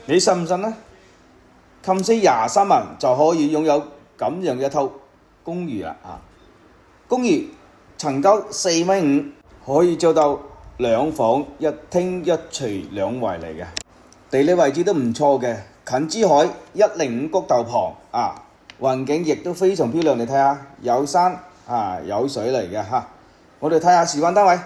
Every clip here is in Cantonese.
你信唔信呢？冚死23萬就可以擁有咁樣嘅一套公寓啦啊！公寓層高4.5米，可以做到2房1廳1廚2衛嚟嘅，地理位置都唔錯嘅，近珠海105谷道旁啊，環境亦都非常漂亮。你睇下，有山啊有水嚟嘅嚇。我哋睇下示範單位。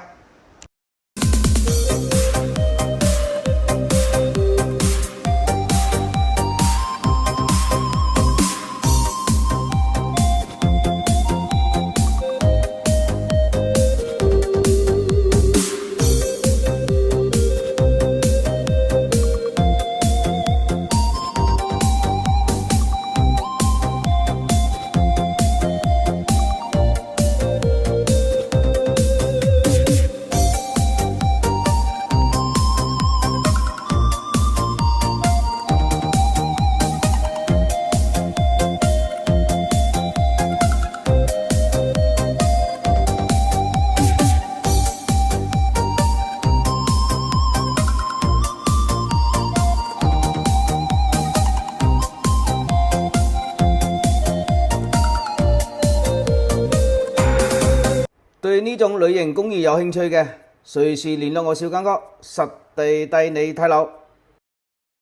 對呢種類型公寓有興趣嘅，隨時聯絡我小間哥，實地帶你睇樓。